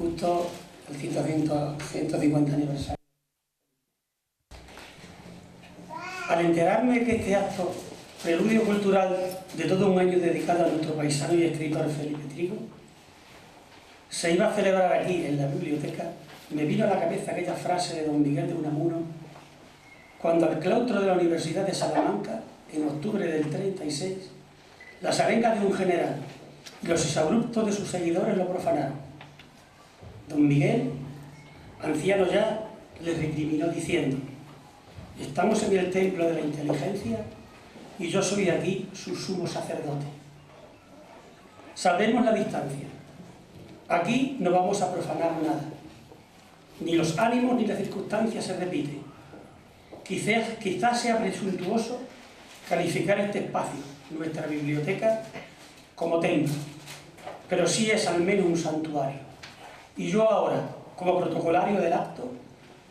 justo el 150 aniversario. Al enterarme que este acto, preludio cultural de todo un año dedicado a nuestro paisano y escritor Felipe Trigo, se iba a celebrar aquí, en la biblioteca, me vino a la cabeza aquella frase de don Miguel de Unamuno, cuando al claustro de la Universidad de Salamanca, en octubre del 36, las arengas de un general y los exabruptos de sus seguidores lo profanaron. Don Miguel, anciano ya, le recriminó diciendo: estamos en el templo de la inteligencia y yo soy aquí su sumo sacerdote. Salvemos la distancia. Aquí no vamos a profanar nada. Ni los ánimos ni las circunstancias se repiten. Quizás sea presuntuoso calificar este espacio, nuestra biblioteca, como templo, pero sí es al menos un santuario. Y yo ahora, como protocolario del acto,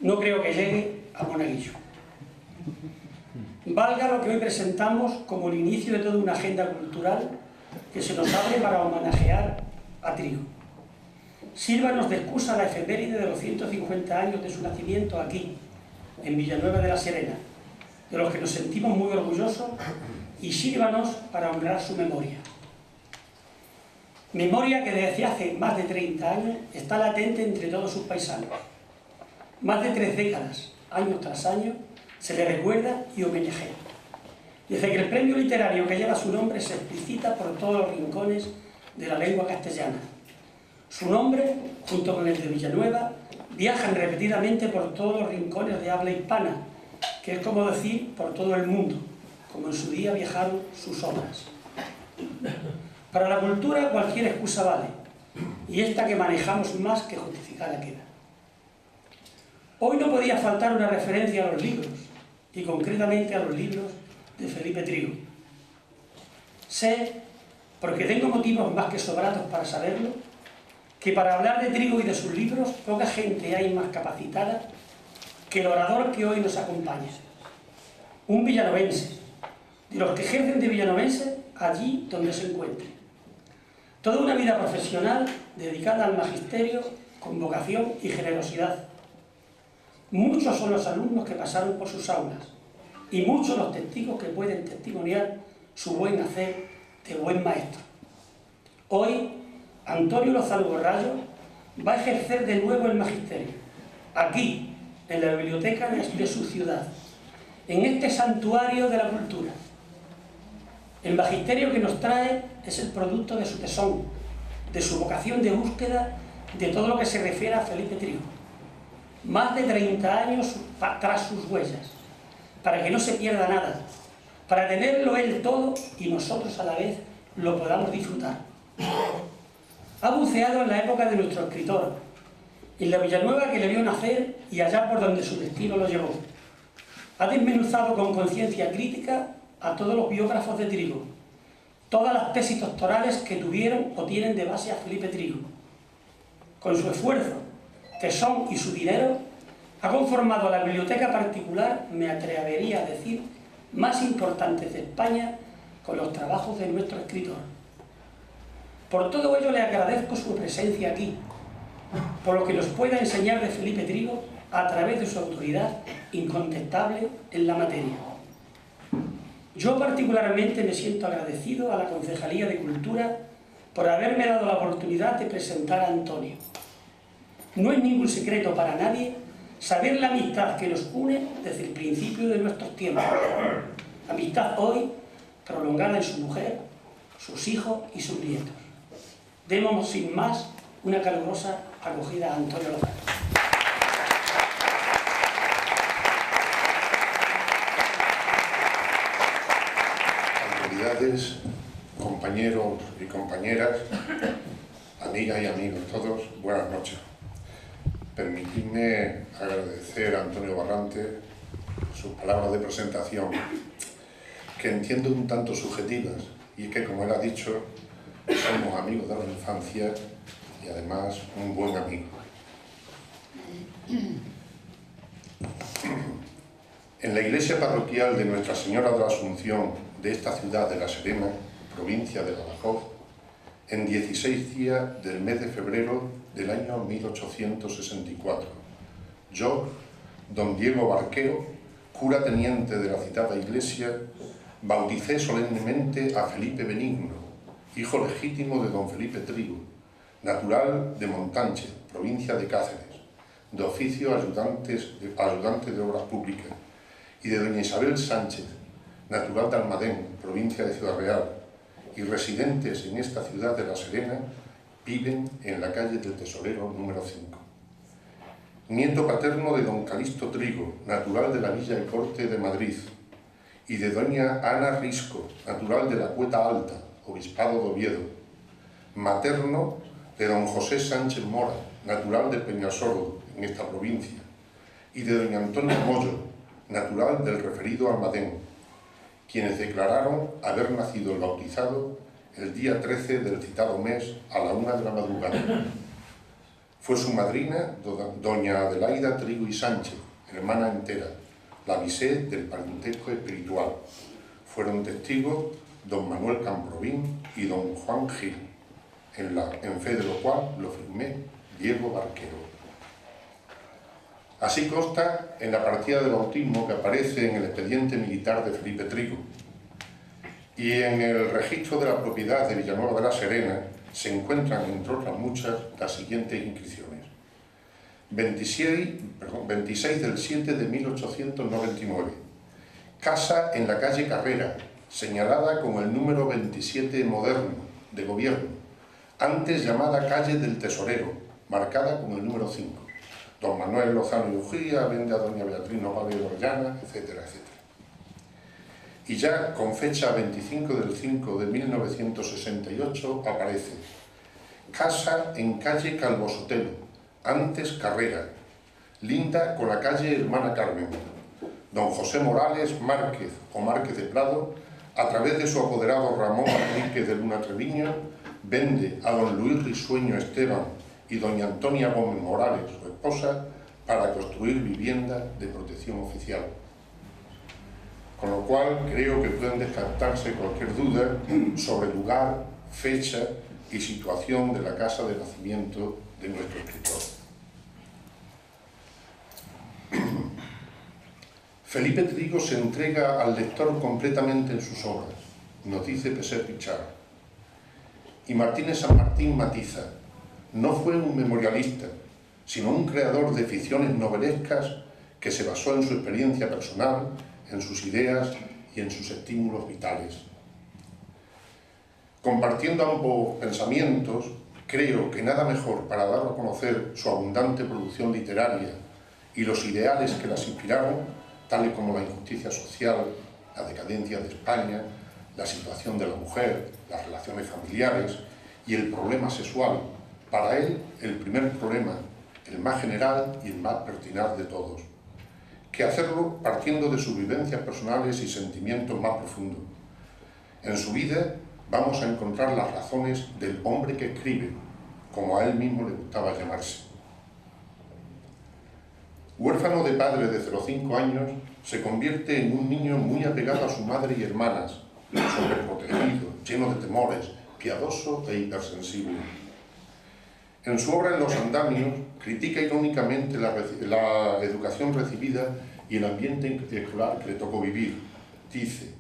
no creo que llegue a monaguillo. Valga lo que hoy presentamos como el inicio de toda una agenda cultural que se nos abre para homenajear a Trigo. Sírvanos de excusa la efeméride de los 150 años de su nacimiento aquí, en Villanueva de la Serena, de los que nos sentimos muy orgullosos, y sírvanos para honrar su memoria. Memoria que desde hace más de 30 años está latente entre todos sus paisanos. Más de 3 décadas, año tras año, se le recuerda y homenajea. Desde que el premio literario que lleva su nombre se explicita por todos los rincones de la lengua castellana. Su nombre, junto con el de Villanueva, viajan repetidamente por todos los rincones de habla hispana, que es como decir por todo el mundo, como en su día viajaron sus obras. Para la cultura cualquier excusa vale, y esta que manejamos más que justificada queda. Hoy no podía faltar una referencia a los libros, y concretamente a los libros de Felipe Trigo. Sé, porque tengo motivos más que sobrados para saberlo, que para hablar de Trigo y de sus libros poca gente hay más capacitada que el orador que hoy nos acompaña. Un villanovense, de los que ejercen de villanovense allí donde se encuentre. Toda una vida profesional dedicada al magisterio con vocación y generosidad. Muchos son los alumnos que pasaron por sus aulas y muchos los testigos que pueden testimoniar su buen hacer de buen maestro. Hoy, Antonio Lozano Borrallo va a ejercer de nuevo el magisterio, aquí, en la biblioteca de su ciudad, en este santuario de la cultura. El magisterio que nos trae es el producto de su tesón, de su vocación de búsqueda, de todo lo que se refiere a Felipe Trigo. Más de 30 años tras sus huellas, para que no se pierda nada, para tenerlo él todo y nosotros a la vez lo podamos disfrutar. Ha buceado en la época de nuestro escritor, en la Villanueva que le vio nacer y allá por donde su destino lo llevó. Ha desmenuzado con conciencia crítica a todos los biógrafos de Trigo, todas las tesis doctorales que tuvieron o tienen de base a Felipe Trigo. Con su esfuerzo, tesón y su dinero, ha conformado la biblioteca particular, me atrevería a decir, más importante de España con los trabajos de nuestro escritor. Por todo ello le agradezco su presencia aquí, por lo que nos pueda enseñar de Felipe Trigo a través de su autoridad incontestable en la materia. Yo particularmente me siento agradecido a la Concejalía de Cultura por haberme dado la oportunidad de presentar a Antonio. No es ningún secreto para nadie saber la amistad que nos une desde el principio de nuestros tiempos. Amistad hoy prolongada en su mujer, sus hijos y sus nietos. Demos sin más una calurosa acogida a Antonio Lozano. Autoridades, compañeros y compañeras, amigas y amigos todos, buenas noches. Permitidme agradecer a Antonio Barrante sus palabras de presentación, que entiendo un tanto subjetivas, y es que, como él ha dicho, somos amigos de la infancia y además un buen amigo. En la iglesia parroquial de Nuestra Señora de la Asunción de esta ciudad de La Serena, provincia de Badajoz, en 16 días del mes de febrero del año 1864. Yo, don Diego Barquero, cura teniente de la citada iglesia, bauticé solemnemente a Felipe Benigno, hijo legítimo de don Felipe Trigo, natural de Montánchez, provincia de Cáceres, de oficio ayudante de obras públicas, y de doña Isabel Sánchez, natural de Almadén, provincia de Ciudad Real, y residentes en esta ciudad de La Serena, viven en la calle del Tesorero número 5. Nieto paterno de don Calixto Trigo, natural de la Villa y Corte de Madrid, y de doña Ana Risco, natural de la Cueta Alta, obispado de Oviedo. Materno de don José Sánchez Mora, natural de Peñasordo, en esta provincia, y de doña Antonia Moyo, natural del referido Almadén, quienes declararon haber nacido el bautizado el día 13 del citado mes a la 1 de la madrugada. Fue su madrina, doña Adelaida Trigo y Sánchez, hermana entera, la visé del parentesco espiritual. Fueron testigos don Manuel Camprovín y don Juan Gil, en fe de lo cual lo firmé Diego Barquero. Así consta en la partida de bautismo que aparece en el expediente militar de Felipe Trigo, y en el registro de la propiedad de Villanueva de la Serena se encuentran, entre otras muchas, las siguientes inscripciones. 26 del 7 de 1899. Casa en la calle Carrera, señalada con el número 27 moderno, de gobierno, antes llamada calle del Tesorero, marcada con el número 5. Don Manuel Lozano y Ujía vende a doña Beatriz Nogales de Orellana, etcétera, etcétera. Y ya con fecha 25 del 5 de 1968 aparece casa en calle Calvo Sotelo, antes Carrera, linda con la calle Hermana Carmen. Don José Morales Márquez o Márquez de Prado, a través de su apoderado Ramón Enrique de Luna Treviño, vende a don Luis Risueño Esteban y doña Antonia Gómez Morales, su esposa, para construir vivienda de protección oficial. Con lo cual creo que pueden descartarse cualquier duda sobre lugar, fecha y situación de la casa de nacimiento de nuestro escritor. Felipe Trigo se entrega al lector completamente en sus obras, nos dice Peset Pichard. Y Martínez San Martín matiza: no fue un memorialista, sino un creador de ficciones novelescas que se basó en su experiencia personal, en sus ideas y en sus estímulos vitales. Compartiendo ambos pensamientos, creo que nada mejor para dar a conocer su abundante producción literaria y los ideales que las inspiraron, tales como la injusticia social, la decadencia de España, la situación de la mujer, las relaciones familiares y el problema sexual. Para él, el primer problema, el más general y el más pertinaz de todos, que hacerlo partiendo de sus vivencias personales y sentimientos más profundos. En su vida vamos a encontrar las razones del hombre que escribe, como a él mismo le gustaba llamarse. Huérfano de padre de 0,5 años, se convierte en un niño muy apegado a su madre y hermanas, sobreprotegido, lleno de temores, piadoso e hipersensible. En su obra En los andamios, critica irónicamente la educación recibida y el ambiente escolar que le tocó vivir. Dice: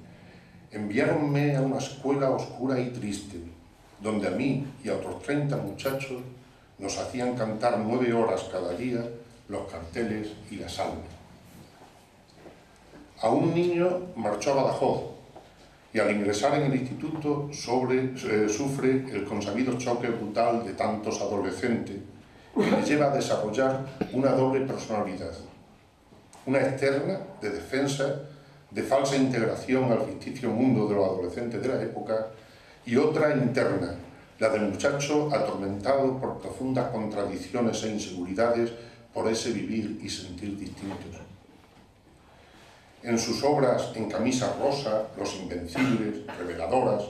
enviáronme a una escuela oscura y triste, donde a mí y a otros 30 muchachos nos hacían cantar 9 horas cada día los carteles y la salve. A un niño marchó a Badajoz y al ingresar en el instituto sufre el consabido choque brutal de tantos adolescentes que le lleva a desarrollar una doble personalidad. Una externa, de defensa, de falsa integración al ficticio mundo de los adolescentes de la época, y otra interna, la del muchacho atormentado por profundas contradicciones e inseguridades por ese vivir y sentir distintos. En sus obras En camisa rosa, Los invencibles, Reveladoras,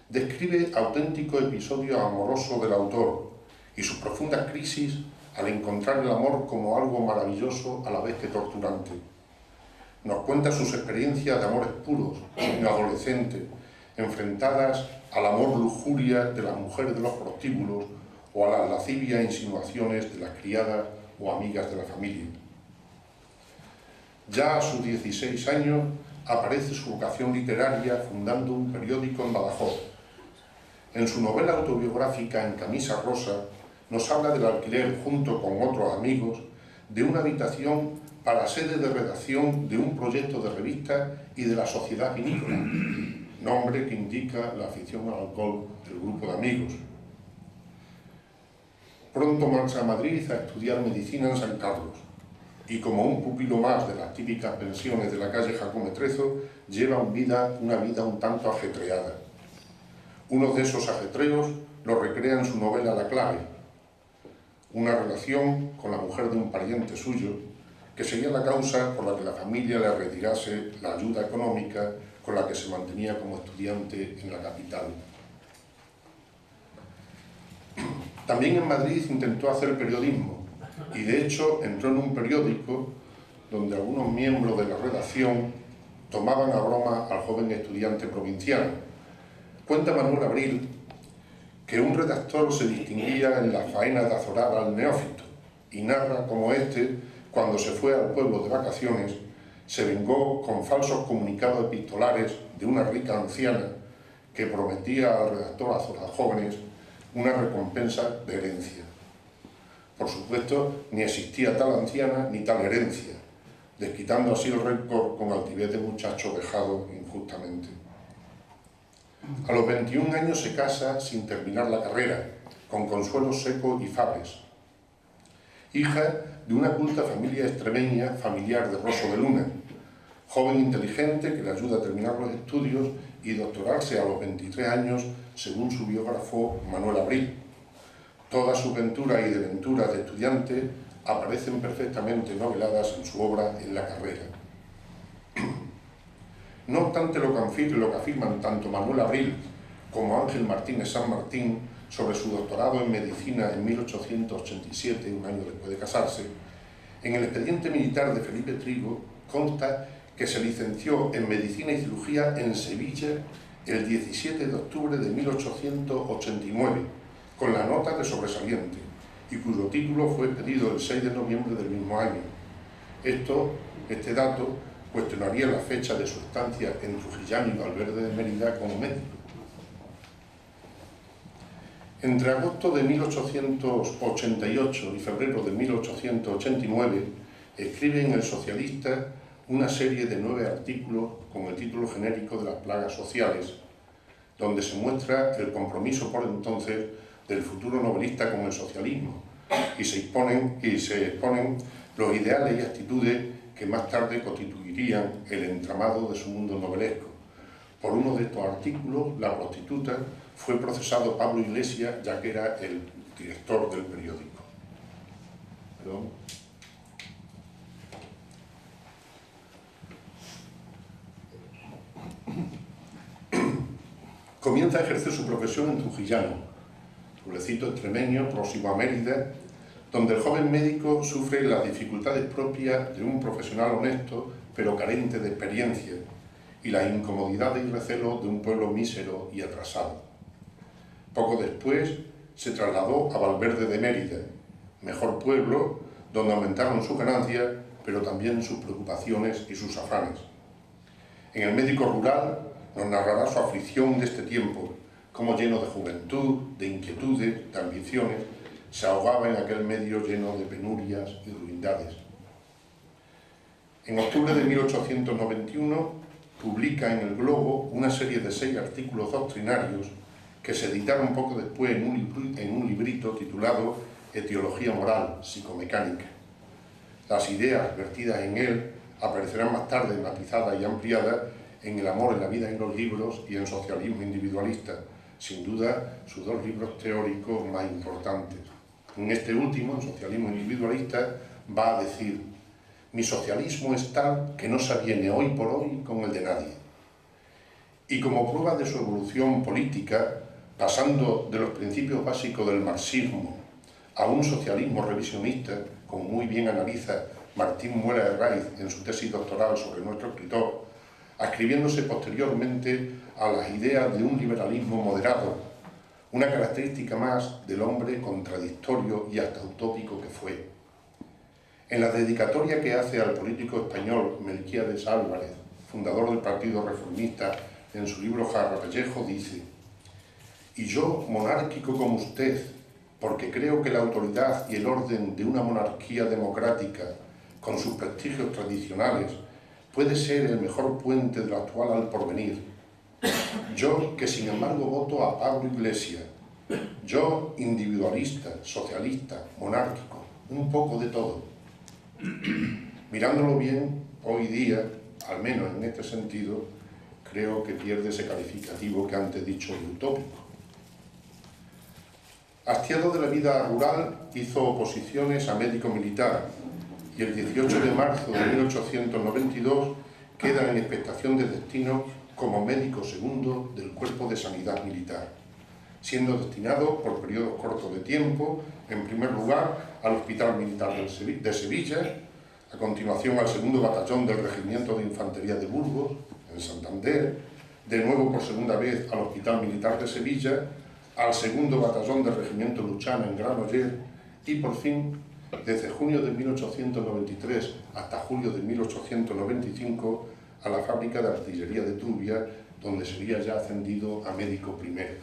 describe auténtico episodio amoroso del autor y su profunda crisis al encontrar el amor como algo maravilloso a la vez que torturante. Nos cuenta sus experiencias de amores puros, en adolescente, enfrentadas al amor lujuria de las mujeres de los prostíbulos o a las lascivias insinuaciones de las criadas o amigas de la familia. Ya a sus 16 años aparece su vocación literaria fundando un periódico en Badajoz. En su novela autobiográfica En camisa rosa nos habla del alquiler junto con otros amigos de una habitación para sede de redacción de un proyecto de revista y de la Sociedad Vinícola, nombre que indica la afición al alcohol del grupo de amigos. Pronto marcha a Madrid a estudiar medicina en San Carlos y como un pupilo más de las típicas pensiones de la calle Jacome Trezo, lleva una vida un tanto ajetreada. Uno de esos ajetreos lo recrea en su novela La clave, una relación con la mujer de un pariente suyo que sería la causa por la que la familia le retirase la ayuda económica con la que se mantenía como estudiante en la capital. También en Madrid intentó hacer periodismo y de hecho entró en un periódico donde algunos miembros de la redacción tomaban a broma al joven estudiante provinciano. Cuenta Manuel Abril que un redactor se distinguía en la faena de azorar al neófito y narra cómo éste, cuando se fue al pueblo de vacaciones, se vengó con falsos comunicados epistolares de una rica anciana que prometía al redactor azorar jóvenes una recompensa de herencia. Por supuesto, ni existía tal anciana ni tal herencia, desquitando así el récord con altivez de muchacho vejado injustamente. A los 21 años se casa sin terminar la carrera, con Consuelo Seco y Fabres, hija de una culta familia extremeña familiar de Rosso de Luna, joven inteligente que le ayuda a terminar los estudios y doctorarse a los 23 años, según su biógrafo Manuel Abril. Todas sus venturas y desventuras de estudiante aparecen perfectamente noveladas en su obra En la carrera. No obstante lo que afirman tanto Manuel Abril como Ángel Martínez San Martín sobre su doctorado en medicina en 1887, un año después de casarse, en el expediente militar de Felipe Trigo consta que se licenció en medicina y cirugía en Sevilla el 17 de octubre de 1889, con la nota de sobresaliente, y cuyo título fue expedido el 6 de noviembre del mismo año. Este dato cuestionaría la fecha de su estancia en Trujillano y Valverde de Mérida como médico. Entre agosto de 1888 y febrero de 1889, escribe en El Socialista una serie de 9 artículos con el título genérico de las plagas sociales, donde se muestra el compromiso por entonces del futuro novelista con el socialismo y se exponen los ideales y actitudes que más tarde constituirían el entramado de su mundo novelesco. Por uno de estos artículos, La prostituta, fue procesado Pablo Iglesias, ya que era el director del periódico. ¿Perdón? Comienza a ejercer su profesión en Trujillano, pueblecito extremeño próximo a Mérida, donde el joven médico sufre las dificultades propias de un profesional honesto pero carente de experiencia y las incomodidades y recelos de un pueblo mísero y atrasado. Poco después se trasladó a Valverde de Mérida, mejor pueblo donde aumentaron sus ganancias pero también sus preocupaciones y sus afanes. En El médico rural nos narrará su aflicción de este tiempo, cómo lleno de juventud, de inquietudes, de ambiciones, se ahogaba en aquel medio lleno de penurias y ruindades. En octubre de 1891 publica en El Globo una serie de 6 artículos doctrinarios que se editaron poco después en un librito titulado Etiología moral, psicomecánica. Las ideas vertidas en él aparecerán más tarde matizadas y ampliadas en El amor en la vida y los libros y en Socialismo individualista, sin duda sus 2 libros teóricos más importantes. En este último, en Socialismo individualista, va a decir: mi socialismo es tal que no se aviene hoy por hoy con el de nadie. Y como prueba de su evolución política, pasando de los principios básicos del marxismo a un socialismo revisionista, como muy bien analiza Martín Muela Herraiz en su tesis doctoral sobre nuestro escritor, ascribiéndose posteriormente a las ideas de un liberalismo moderado, una característica más del hombre contradictorio y hasta utópico que fue. En la dedicatoria que hace al político español Melquiades Álvarez, fundador del Partido Reformista, en su libro Jarrapellejo, dice: «Y yo, monárquico como usted, porque creo que la autoridad y el orden de una monarquía democrática, con sus prestigios tradicionales, puede ser el mejor puente de lo actual al porvenir. Yo, que sin embargo voto a Pablo Iglesias, yo, individualista, socialista, monárquico, un poco de todo». Mirándolo bien, hoy día, al menos en este sentido, creo que pierde ese calificativo que antes he dicho de utópico. Hastiado de la vida rural, hizo oposiciones a médico militar y el 18 de marzo de 1892 queda en expectación de destino como médico segundo del Cuerpo de Sanidad Militar, siendo destinado por periodos cortos de tiempo, en primer lugar al Hospital Militar de Sevilla, a continuación al segundo batallón del Regimiento de Infantería de Burgos, en Santander, de nuevo por segunda vez al Hospital Militar de Sevilla, al segundo batallón del Regimiento Luchana en Granollers y por fin, desde junio de 1893 hasta julio de 1895, a la fábrica de artillería de Trubia, donde sería ya ascendido a médico primero.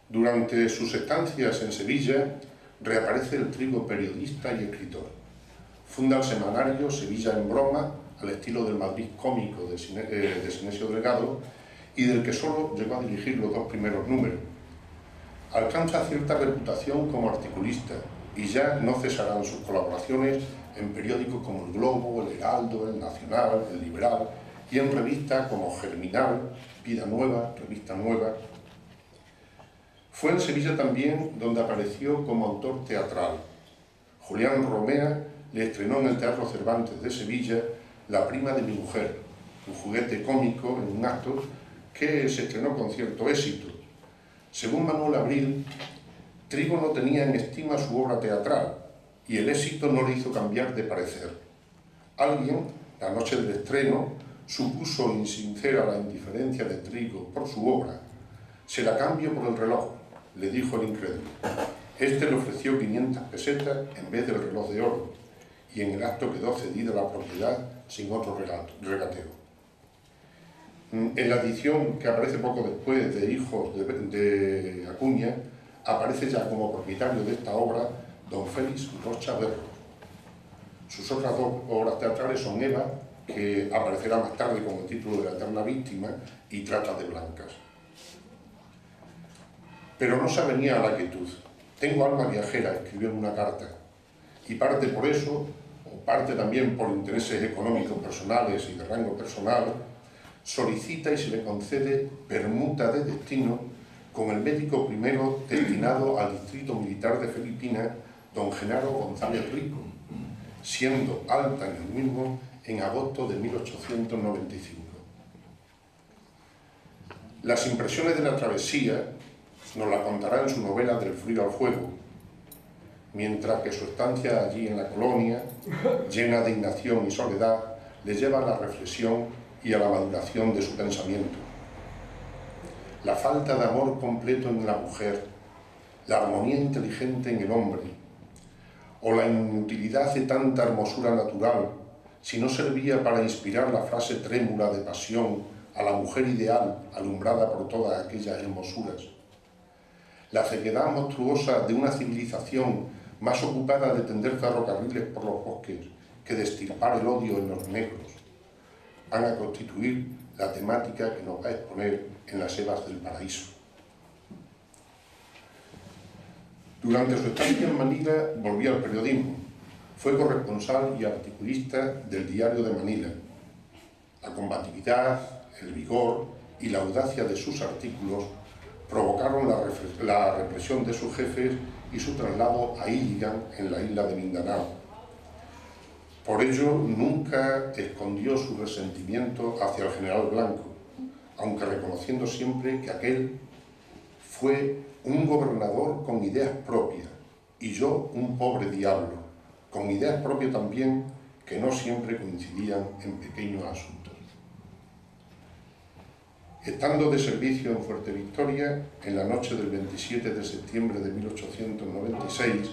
Durante sus estancias en Sevilla, reaparece el trigo periodista y escritor. Funda el semanario Sevilla en broma, al estilo del Madrid cómico de Sinesio Delgado, y del que solo llegó a dirigir los 2 primeros números. Alcanza cierta reputación como articulista y ya no cesarán sus colaboraciones en periódicos como El Globo, El Heraldo, El Nacional, El Liberal y en revistas como Germinal, Vida Nueva, Revista Nueva. Fue en Sevilla también donde apareció como autor teatral. Julián Romea le estrenó en el Teatro Cervantes de Sevilla La prima de mi mujer, un juguete cómico en un acto que se estrenó con cierto éxito. Según Manuel Abril, Trigo no tenía en estima su obra teatral y el éxito no le hizo cambiar de parecer. Alguien, la noche del estreno, supuso insincera la indiferencia de Trigo por su obra. «Se la cambio por el reloj», le dijo el incrédulo. Este le ofreció 500 pesetas en vez del reloj de oro y en el acto quedó cedida la propiedad sin otro regateo. En la edición que aparece poco después de Hijos de Acuña, aparece ya como propietario de esta obra don Félix Rocha Berros. Sus otras 2 obras teatrales son Eva, que aparecerá más tarde con el título de La eterna víctima, y Trata de blancas. Pero no se avenía a la quietud. «Tengo alma viajera», escribió en una carta, y parte por eso, o parte también por intereses económicos personales y de rango personal, solicita y se le concede permuta de destino con el médico primero destinado al Distrito Militar de Filipinas, don Genaro González Rico, siendo alta en el mismo en agosto de 1895. Las impresiones de la travesía nos la contará en su novela Del frío al fuego, mientras que su estancia allí en la colonia, llena de inacción y soledad, le lleva a la reflexión y a la maduración de su pensamiento. La falta de amor completo en la mujer, la armonía inteligente en el hombre, o la inutilidad de tanta hermosura natural, si no servía para inspirar la frase trémula de pasión a la mujer ideal alumbrada por todas aquellas hermosuras. La ceguedad monstruosa de una civilización más ocupada de tender ferrocarriles por los bosques que de extirpar el odio en los negros, van a constituir la temática que nos va a exponer en Las Evas del Paraíso. Durante su estancia en Manila volvió al periodismo. Fue corresponsal y articulista del Diario de Manila. La combatividad, el vigor y la audacia de sus artículos provocaron la represión de sus jefes y su traslado a Iligan, en la isla de Mindanao. Por ello, nunca escondió su resentimiento hacia el general Blanco, aunque reconociendo siempre que aquel fue un gobernador con ideas propias y yo un pobre diablo, con ideas propias también que no siempre coincidían en pequeños asuntos. Estando de servicio en Fuerte Victoria, en la noche del 27 de septiembre de 1896,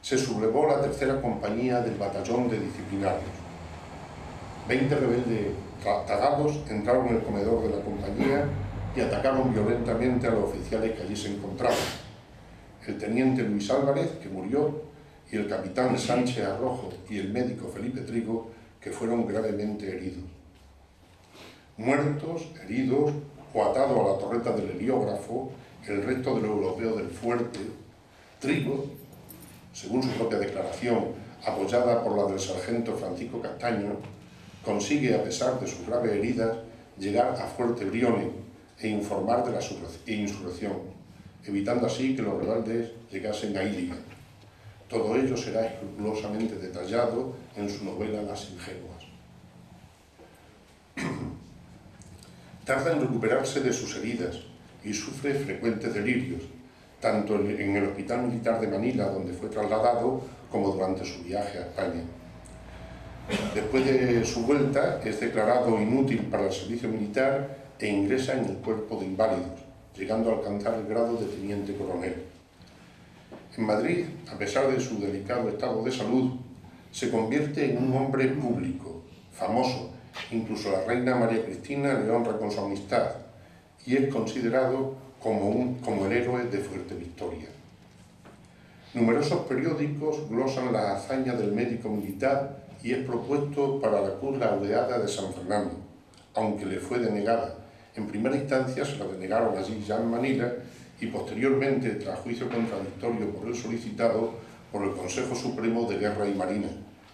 se sublevó la tercera compañía del batallón de disciplinarios. 20 rebeldes tagados entraron en el comedor de la compañía y atacaron violentamente a los oficiales que allí se encontraban. El teniente Luis Álvarez, que murió, y el capitán Sánchez Arrojo y el médico Felipe Trigo, que fueron gravemente heridos. Muertos, heridos o atados a la torreta del heliógrafo, el resto de los europeos del fuerte, Trigo, según su propia declaración, apoyada por la del sargento Francisco Castaño, consigue, a pesar de sus graves heridas, llegar a Fuerte Brione e informar de la insurrección, evitando así que los rebeldes llegasen a Iligan. Todo ello será escrupulosamente detallado en su novela Las ingenuas. Tarda en recuperarse de sus heridas y sufre frecuentes delirios, tanto en el Hospital Militar de Manila, donde fue trasladado, como durante su viaje a España. Después de su vuelta, es declarado inútil para el servicio militar e ingresa en el cuerpo de inválidos, llegando a alcanzar el grado de teniente coronel. En Madrid, a pesar de su delicado estado de salud, se convierte en un hombre público, famoso. Incluso la reina María Cristina le honra con su amistad y es considerado como el héroe de Fuerte Victoria. Numerosos periódicos glosan las hazañas del médico militar y es propuesto para la Cruz Laureada de San Fernando, aunque le fue denegada. En primera instancia se la denegaron allí ya en Manila y posteriormente, tras juicio contradictorio por el solicitado, por el Consejo Supremo de Guerra y Marina,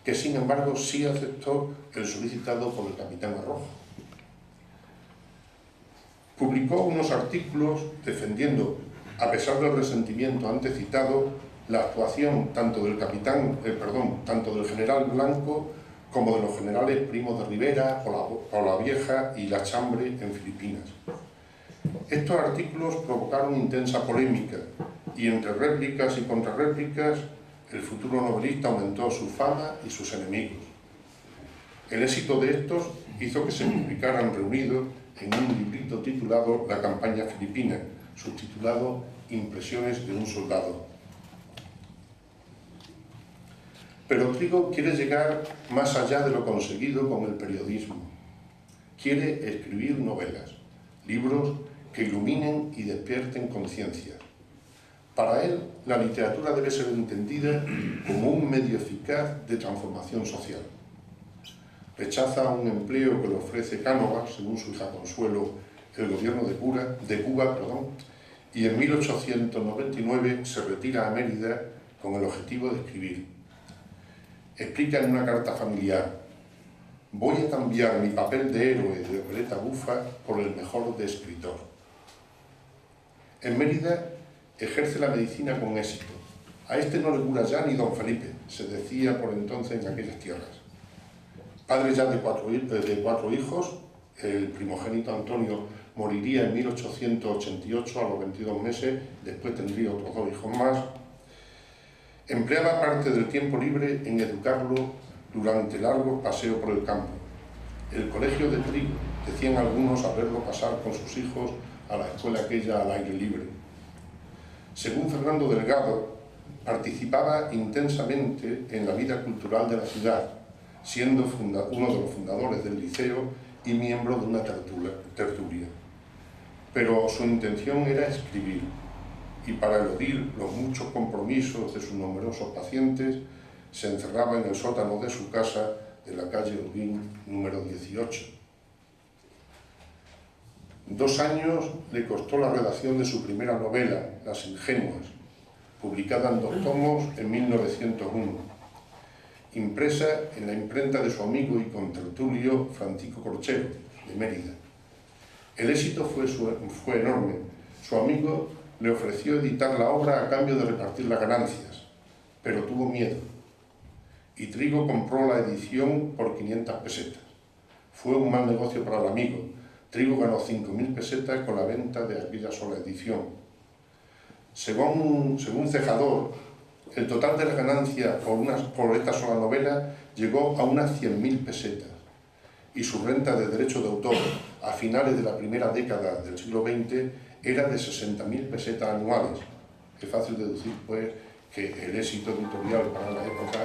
que sin embargo sí aceptó el solicitado por el capitán Arrojo. Publicó unos artículos defendiendo, a pesar del resentimiento antes citado, la actuación tanto del general Blanco como de los generales Primo de Rivera, Polavieja y La Chambre en Filipinas. Estos artículos provocaron intensa polémica y entre réplicas y contrarréplicas el futuro novelista aumentó su fama y sus enemigos. El éxito de estos hizo que se publicaran reunidos en un librito titulado La campaña filipina, subtitulado Impresiones de un soldado. Pero Trigo quiere llegar más allá de lo conseguido con el periodismo. Quiere escribir novelas, libros que iluminen y despierten conciencia. Para él, la literatura debe ser entendida como un medio eficaz de transformación social. Rechaza un empleo que le ofrece Cánovas, según su hija Consuelo, el gobierno de Cuba, y en 1899 se retira a Mérida con el objetivo de escribir. Explica en una carta familiar: voy a cambiar mi papel de héroe de opereta bufa por el mejor de escritor. En Mérida ejerce la medicina con éxito. A este no le cura ya ni don Felipe, se decía por entonces en aquellas tierras. Padre ya de cuatro hijos, el primogénito Antonio moriría en 1888 a los 22 meses, después tendría otros 2 hijos más. Empleaba parte del tiempo libre en educarlo durante largos paseos por el campo. El colegio de Trigo, decían algunos al verlo pasar con sus hijos a la escuela aquella al aire libre. Según Fernando Delgado, participaba intensamente en la vida cultural de la ciudad, siendo uno de los fundadores del liceo y miembro de una tertulia. Pero su intención era escribir, y para eludir los muchos compromisos de sus numerosos pacientes, se encerraba en el sótano de su casa de la calle Holguín, número 18. 2 años le costó la redacción de su primera novela, Las ingenuas, publicada en 2 tomos en 1901, impresa en la imprenta de su amigo y contertulio Francisco Corchero, de Mérida. El éxito fue enorme. Su amigo le ofreció editar la obra a cambio de repartir las ganancias, pero tuvo miedo. Y Trigo compró la edición por 500 pesetas. Fue un mal negocio para el amigo. Trigo ganó 5.000 pesetas con la venta de aquella sola edición. Según Cejador, El total de la ganancia por esta sola novela llegó a unas 100.000 pesetas y su renta de derecho de autor a finales de la primera década del siglo XX era de 60.000 pesetas anuales. Es fácil deducir, pues, que el éxito editorial para la época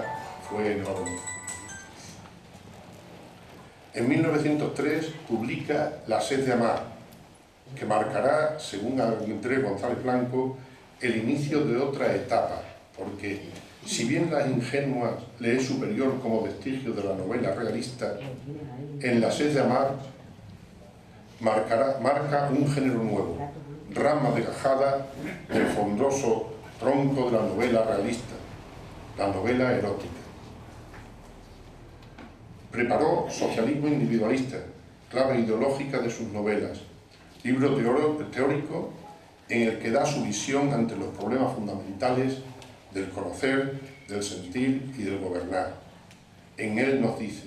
fue enorme. En 1903 publica La sed de amar, que marcará, según Andrés González Blanco, el inicio de otra etapa, porque si bien Las ingenuas le es superior como vestigio de la novela realista, en La sed de amar marca un género nuevo, rama degajada del frondoso tronco de la novela realista, la novela erótica. Preparó Socialismo individualista, clave ideológica de sus novelas, libro teórico en el que da su visión ante los problemas fundamentales del conocer, del sentir y del gobernar. En él nos dice: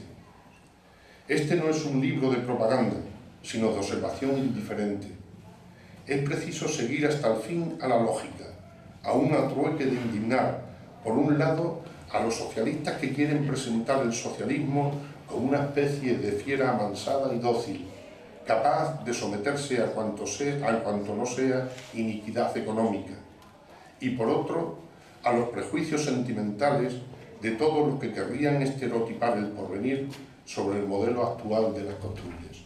este no es un libro de propaganda, sino de observación indiferente. Es preciso seguir hasta el fin a la lógica, aún a trueque de indignar, por un lado, a los socialistas que quieren presentar el socialismo como una especie de fiera amansada y dócil, capaz de someterse a cuanto no sea iniquidad económica, y por otro, a los prejuicios sentimentales de todos los que querrían estereotipar el porvenir sobre el modelo actual de las costumbres.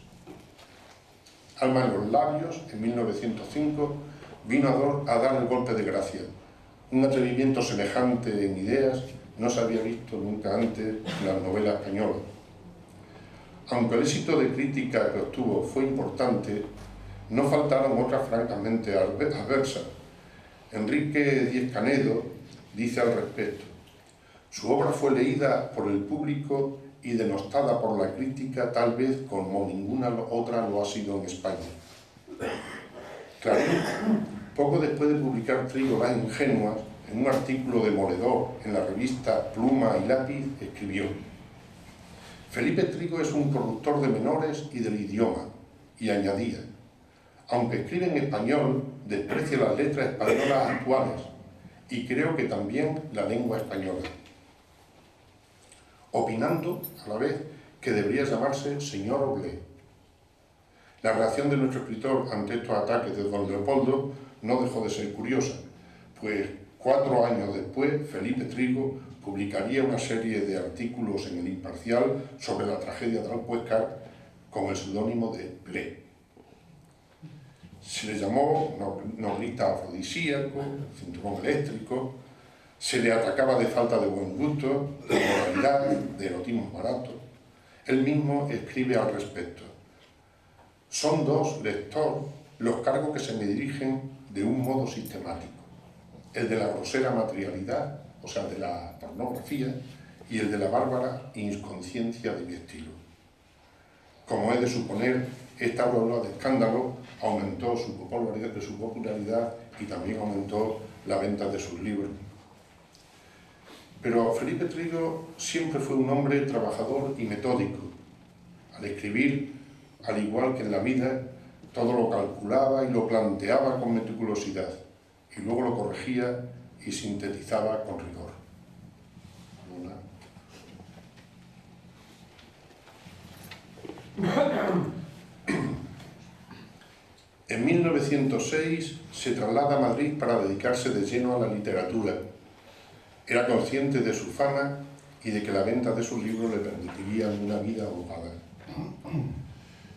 Alma en los labios, en 1905, vino a dar el golpe de gracia. Un atrevimiento semejante en ideas no se había visto nunca antes en la novela española. Aunque el éxito de crítica que obtuvo fue importante, no faltaron otras francamente adversas. Enrique Díez Canedo dice al respecto: su obra fue leída por el público y denostada por la crítica tal vez como ninguna otra lo ha sido en España. Clarín, poco después de publicar Trigo Las ingenuas, en un artículo demoledor en la revista Pluma y Lápiz, escribió: Felipe Trigo es un corruptor de menores y del idioma, y añadía: aunque escribe en español, desprecia las letras españolas actuales, y creo que también la lengua española, opinando a la vez que debería llamarse señor Oblé. La reacción de nuestro escritor ante estos ataques de don Leopoldo no dejó de ser curiosa, pues 4 años después Felipe Trigo publicaría una serie de artículos en El Imparcial sobre la tragedia de Alpuéscar con el seudónimo de Blé. Se le llamó novelista afrodisíaco, cinturón eléctrico, se le atacaba de falta de buen gusto, de moralidad, de erotismo barato. Él mismo escribe al respecto: son dos, lector, los cargos que se me dirigen de un modo sistemático: el de la grosera materialidad, o sea, de la pornografía, y el de la bárbara inconsciencia de mi estilo. Como es de suponer, esta ola de escándalo aumentó su popularidad y también aumentó la venta de sus libros. Pero Felipe Trigo siempre fue un hombre trabajador y metódico. Al escribir, al igual que en la vida, todo lo calculaba y lo planteaba con meticulosidad, y luego lo corregía y sintetizaba con rigor. En 1906 se traslada a Madrid para dedicarse de lleno a la literatura. Era consciente de su fama y de que la venta de sus libros le permitiría una vida honrada.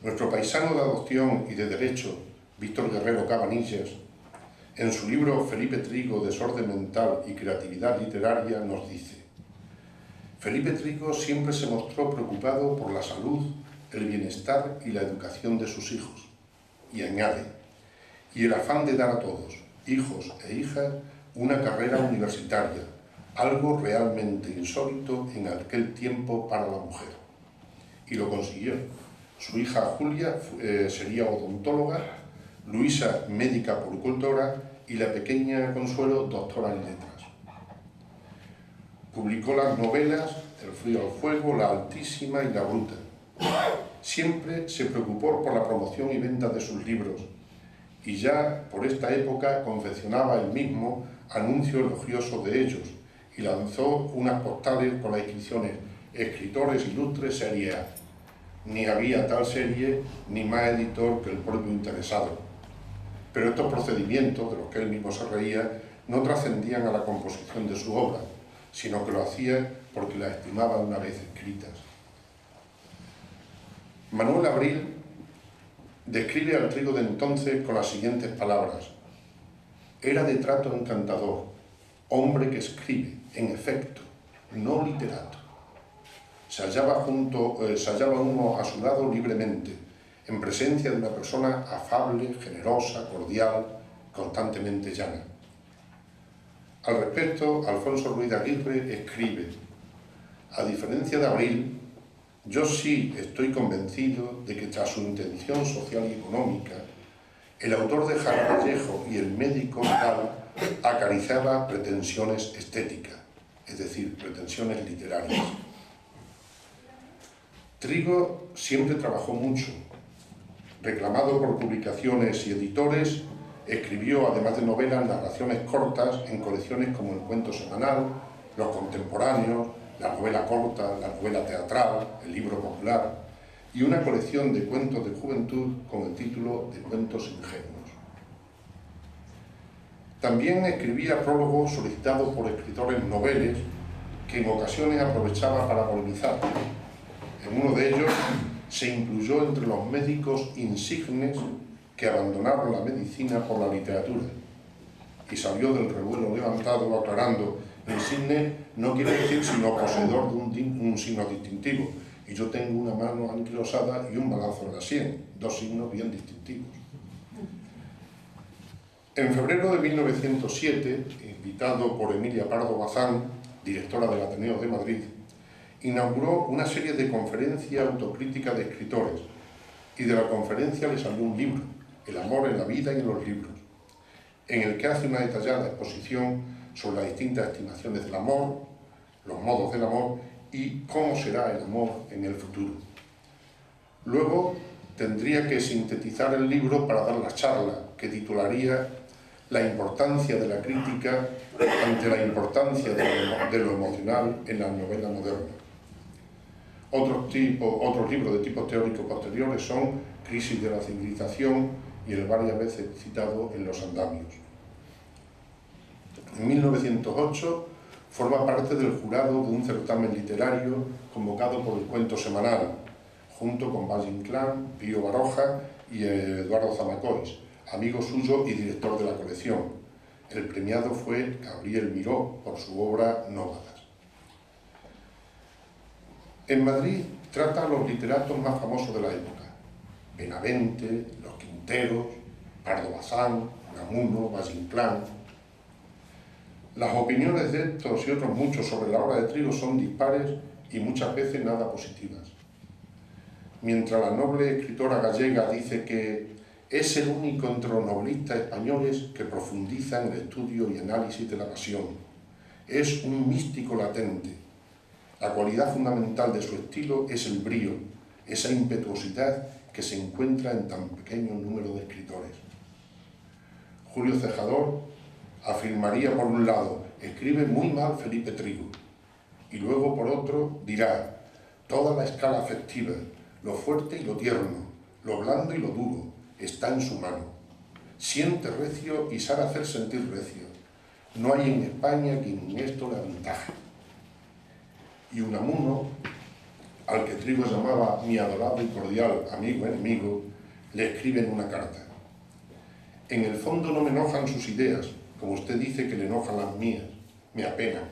Nuestro paisano de adopción y de derecho, Víctor Guerrero Cabanillas, en su libro Felipe Trigo, Desorden mental y creatividad literaria, nos dice: Felipe Trigo siempre se mostró preocupado por la salud, el bienestar y la educación de sus hijos. Y añade: y el afán de dar a todos, hijos e hijas, una carrera universitaria, algo realmente insólito en aquel tiempo para la mujer. Y lo consiguió. Su hija Julia sería odontóloga, Luisa médica puricultora y la pequeña Consuelo doctora en letras. Publicó las novelas El frío al fuego, La altísima y La bruta. Siempre se preocupó por la promoción y venta de sus libros, y ya por esta época confeccionaba él mismo anuncios elogiosos de ellos, y lanzó unas postales con las inscripciones Escritores Ilustres Serie A. Ni había tal serie ni más editor que el propio interesado. Pero estos procedimientos, de los que él mismo se reía, no trascendían a la composición de su obra, sino que lo hacía porque las estimaba una vez escritas. Manuel Abril describe al Trigo de entonces con las siguientes palabras: era de trato encantador, hombre que escribe, en efecto, no literato. Se hallaba uno a su lado libremente, en presencia de una persona afable, generosa, cordial, constantemente llana. Al respecto, Alfonso Ruiz de Aguirre escribe: a diferencia de Abril, yo sí estoy convencido de que tras su intención social y económica, el autor de Jaraballejo y el médico tal acariciaba pretensiones estéticas, es decir, pretensiones literarias. Trigo siempre trabajó mucho. Reclamado por publicaciones y editores, escribió, además de novelas, narraciones cortas en colecciones como El Cuento Semanal, Los Contemporáneos, la novela corta, la novela teatral, el libro popular, y una colección de cuentos de juventud con el título de Cuentos Ingenuos. También escribía prólogos solicitados por escritores noveles que en ocasiones aprovechaba para polemizar. En uno de ellos se incluyó entre los médicos insignes que abandonaron la medicina por la literatura y salió del revuelo levantado aclarando: insigne no quiere decir sino poseedor de un signo distintivo, y yo tengo una mano anquilosada y un balazo en la sien, dos signos bien distintivos. En febrero de 1907, invitado por Emilia Pardo Bazán, directora del Ateneo de Madrid, inauguró una serie de conferencias autocríticas de escritores, y de la conferencia le salió un libro, El amor en la vida y en los libros, en el que hace una detallada exposición sobre las distintas estimaciones del amor, los modos del amor y cómo será el amor en el futuro. Luego tendría que sintetizar el libro para dar la charla, que titularía La importancia de la crítica ante la importancia de lo emocional en la novela moderna. Otros libros de tipo teórico posteriores son Crisis de la civilización y el varias veces citado En los andamios. En 1908 forma parte del jurado de un certamen literario convocado por El Cuento Semanal, junto con Valle Inclán, Pío Baroja y Eduardo Zamacois, amigo suyo y director de la colección. El premiado fue Gabriel Miró por su obra Nómadas. En Madrid trata a los literatos más famosos de la época: Benavente, Los Quinteros, Pardo Bazán, Unamuno, Valle Inclán. Las opiniones de estos y otros muchos sobre la obra de Trigo son dispares y muchas veces nada positivas. Mientras la noble escritora gallega dice que es el único entre los novelistas españoles que profundiza en el estudio y análisis de la pasión. Es un místico latente. La cualidad fundamental de su estilo es el brío, esa impetuosidad que se encuentra en tan pequeño número de escritores. Julio Cejador afirmaría por un lado: escribe muy mal Felipe Trigo, y luego por otro dirá: toda la escala afectiva, lo fuerte y lo tierno, lo blando y lo duro, está en su mano. Siente recio y sabe hacer sentir recio. No hay en España quien en esto le aventaje. Y Unamuno, al que Trigo llamaba mi adorado y cordial amigo enemigo, le escribe en una carta: en el fondo no me enojan sus ideas, como usted dice que le enojan las mías, me apenan.